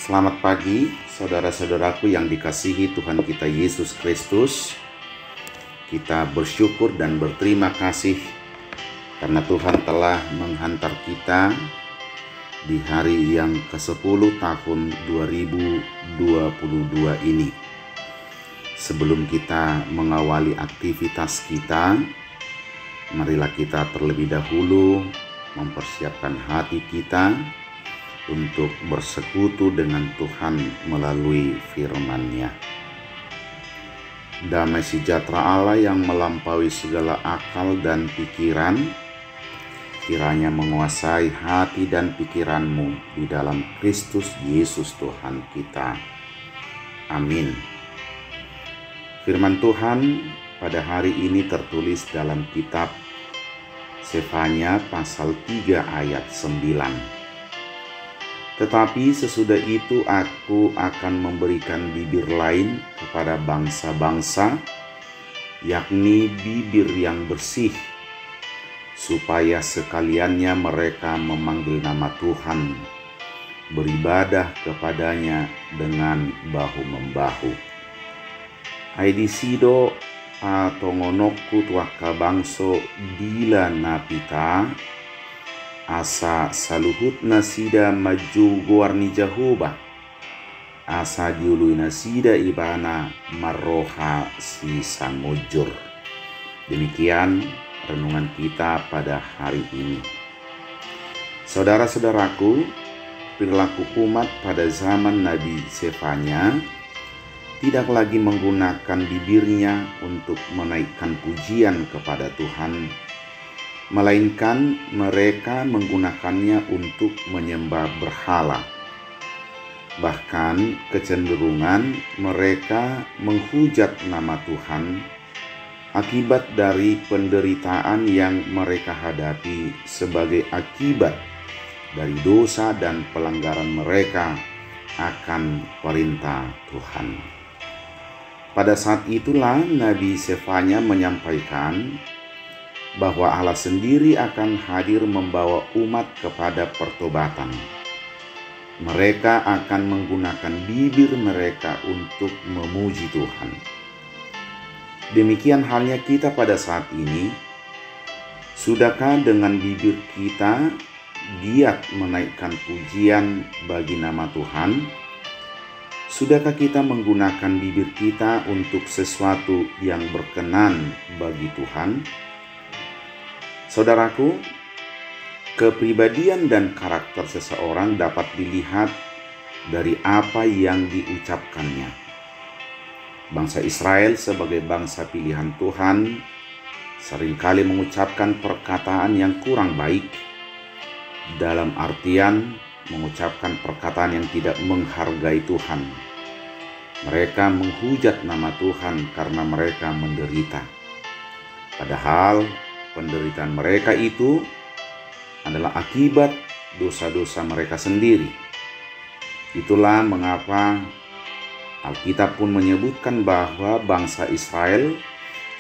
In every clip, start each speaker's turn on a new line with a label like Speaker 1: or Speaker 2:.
Speaker 1: Selamat pagi, saudara-saudaraku yang dikasihi Tuhan kita Yesus Kristus. Kita bersyukur dan berterima kasih karena Tuhan telah menghantar kita di hari yang ke-10 tahun 2022 ini. Sebelum kita mengawali aktivitas kita, marilah kita terlebih dahulu mempersiapkan hati kita untuk bersekutu dengan Tuhan melalui firman-Nya. Damai sejahtera Allah yang melampaui segala akal dan pikiran, kiranya menguasai hati dan pikiranmu di dalam Kristus Yesus Tuhan kita. Amin. Firman Tuhan pada hari ini tertulis dalam kitab Sefanya pasal 3 ayat 9. Tetapi sesudah itu aku akan memberikan bibir lain kepada bangsa-bangsa, yakni bibir yang bersih, supaya sekaliannya mereka memanggil nama Tuhan, beribadah kepadanya dengan bahu-membahu. Aidisido atongonokku tuaka bangso dila napita, asa saluhut nasida maju guarni Jehovah, asa diului nasida ibana maroha si samujur. Demikian renungan kita pada hari ini. Saudara-saudaraku, perilaku umat pada zaman Nabi Sefanya tidak lagi menggunakan bibirnya untuk menaikkan pujian kepada Tuhan, melainkan mereka menggunakannya untuk menyembah berhala. Bahkan kecenderungan mereka menghujat nama Tuhan akibat dari penderitaan yang mereka hadapi sebagai akibat dari dosa dan pelanggaran mereka akan perintah Tuhan. Pada saat itulah Nabi Sefanya menyampaikan bahwa Allah sendiri akan hadir membawa umat kepada pertobatan. Mereka akan menggunakan bibir mereka untuk memuji Tuhan. Demikian halnya kita pada saat ini. Sudahkah dengan bibir kita giat menaikkan pujian bagi nama Tuhan? Sudahkah kita menggunakan bibir kita untuk sesuatu yang berkenan bagi Tuhan? Saudaraku, kepribadian dan karakter seseorang dapat dilihat dari apa yang diucapkannya. Bangsa Israel sebagai bangsa pilihan Tuhan seringkali mengucapkan perkataan yang kurang baik, dalam artian mengucapkan perkataan yang tidak menghargai Tuhan. Mereka menghujat nama Tuhan karena mereka menderita. Padahal penderitaan mereka itu adalah akibat dosa-dosa mereka sendiri. Itulah mengapa Alkitab pun menyebutkan bahwa bangsa Israel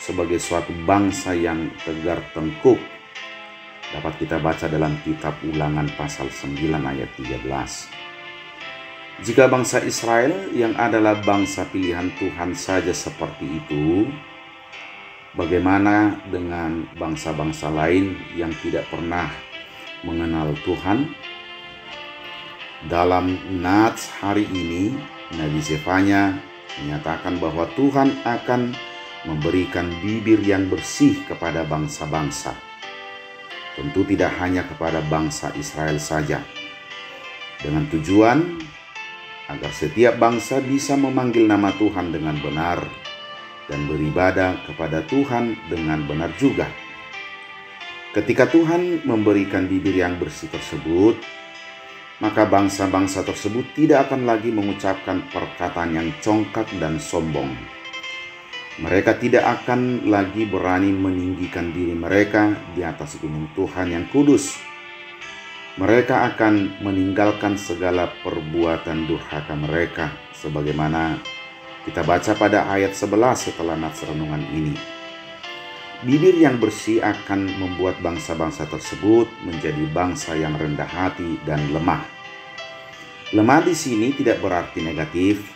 Speaker 1: sebagai suatu bangsa yang tegar tengkuk. Dapat kita baca dalam kitab Ulangan pasal 9 ayat 13. Jika bangsa Israel yang adalah bangsa pilihan Tuhan saja seperti itu, bagaimana dengan bangsa-bangsa lain yang tidak pernah mengenal Tuhan? Dalam Nats hari ini, Nabi Sefanya menyatakan bahwa Tuhan akan memberikan bibir yang bersih kepada bangsa-bangsa. Tentu tidak hanya kepada bangsa Israel saja, dengan tujuan agar setiap bangsa bisa memanggil nama Tuhan dengan benar dan beribadah kepada Tuhan dengan benar juga. Ketika Tuhan memberikan bibir yang bersih tersebut, maka bangsa-bangsa tersebut tidak akan lagi mengucapkan perkataan yang congkak dan sombong. Mereka tidak akan lagi berani meninggikan diri mereka di atas gunung Tuhan yang kudus. Mereka akan meninggalkan segala perbuatan durhaka mereka, sebagaimana kita baca pada ayat 11 setelah nats renungan ini. Bibir yang bersih akan membuat bangsa-bangsa tersebut menjadi bangsa yang rendah hati dan lemah. Lemah di sini tidak berarti negatif,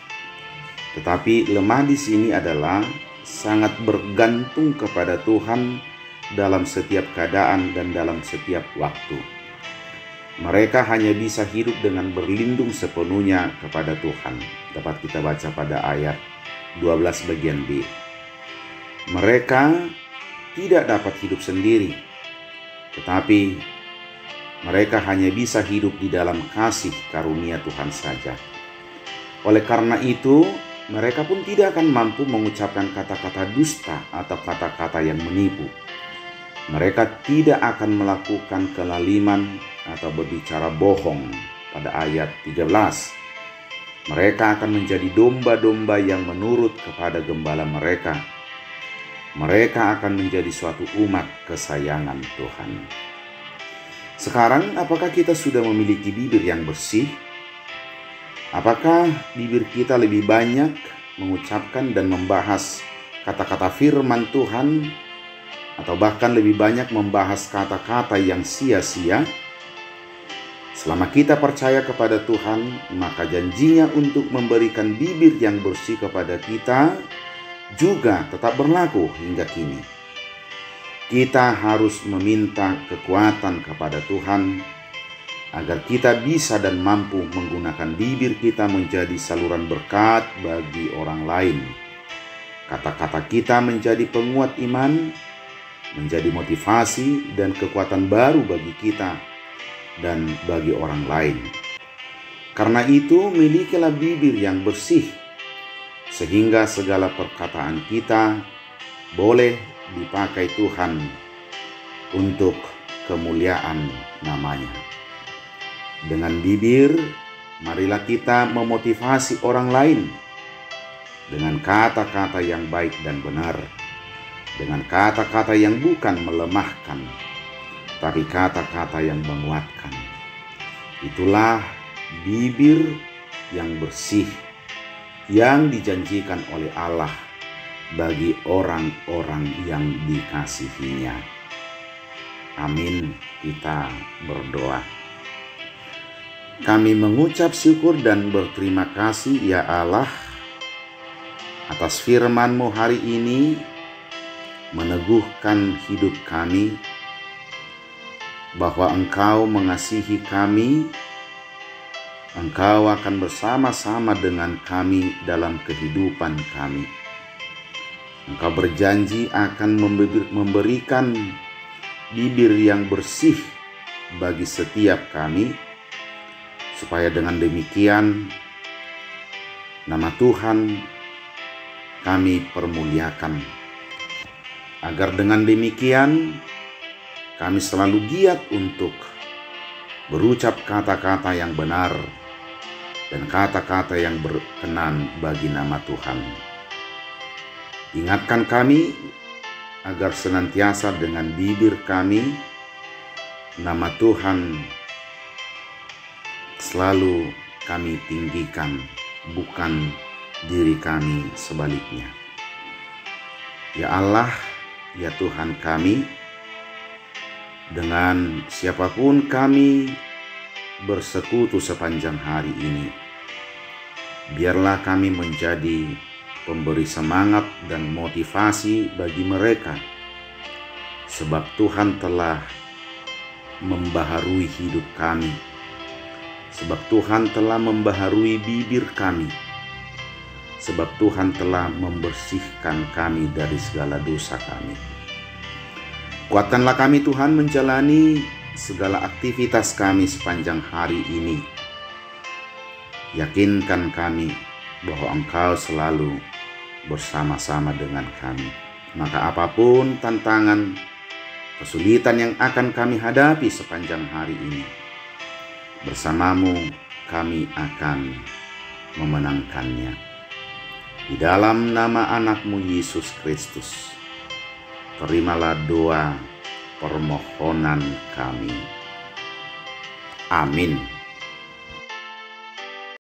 Speaker 1: tetapi lemah di sini adalah sangat bergantung kepada Tuhan dalam setiap keadaan dan dalam setiap waktu. Mereka hanya bisa hidup dengan berlindung sepenuhnya kepada Tuhan. Dapat kita baca pada ayat 12 bagian B. Mereka tidak dapat hidup sendiri, tetapi mereka hanya bisa hidup di dalam kasih karunia Tuhan saja. Oleh karena itu, mereka pun tidak akan mampu mengucapkan kata-kata dusta atau kata-kata yang menipu. Mereka tidak akan melakukan kelaliman atau berbicara bohong pada ayat 13. Mereka akan menjadi domba-domba yang menurut kepada gembala mereka. Mereka akan menjadi suatu umat kesayangan Tuhan. Sekarang, apakah kita sudah memiliki bibir yang bersih? Apakah bibir kita lebih banyak mengucapkan dan membahas kata-kata firman Tuhan, atau bahkan lebih banyak membahas kata-kata yang sia-sia? Selama kita percaya kepada Tuhan, maka janjinya untuk memberikan bibir yang bersih kepada kita juga tetap berlaku hingga kini. Kita harus meminta kekuatan kepada Tuhan agar kita bisa dan mampu menggunakan bibir kita menjadi saluran berkat bagi orang lain. Kata-kata kita menjadi penguat iman, menjadi motivasi dan kekuatan baru bagi kita dan bagi orang lain. Karena itu, milikilah bibir yang bersih, sehingga segala perkataan kita boleh dipakai Tuhan untuk kemuliaan namanya. Dengan bibir, marilah kita memotivasi orang lain dengan kata-kata yang baik dan benar, dengan kata-kata yang bukan melemahkan, tapi kata-kata yang menguatkan. Itulah bibir yang bersih yang dijanjikan oleh Allah bagi orang-orang yang dikasihinya. Amin. Kita berdoa. Kami mengucap syukur dan berterima kasih ya Allah atas firman-Mu hari ini, meneguhkan hidup kami bahwa Engkau mengasihi kami. Engkau akan bersama-sama dengan kami dalam kehidupan kami. Engkau berjanji akan memberikan bibir yang bersih bagi setiap kami, supaya dengan demikian nama Tuhan kami permuliakan. Agar dengan demikian kami selalu giat untuk berucap kata-kata yang benar dan kata-kata yang berkenan bagi nama Tuhan. Ingatkan kami agar senantiasa dengan bibir kami nama Tuhan selalu kami tinggikan, bukan diri kami sebaliknya. Ya Allah, ya Tuhan kami, dengan siapapun kami bersekutu sepanjang hari ini, biarlah kami menjadi pemberi semangat dan motivasi bagi mereka, sebab Tuhan telah membaharui hidup kami, sebab Tuhan telah membaharui bibir kami, sebab Tuhan telah membersihkan kami dari segala dosa kami. Kuatkanlah kami Tuhan menjalani segala aktivitas kami sepanjang hari ini. Yakinkan kami bahwa Engkau selalu bersama-sama dengan kami. Maka apapun tantangan, kesulitan yang akan kami hadapi sepanjang hari ini, bersama-Mu kami akan memenangkannya. Di dalam nama anak-Mu Yesus Kristus, terimalah doa permohonan kami. Amin.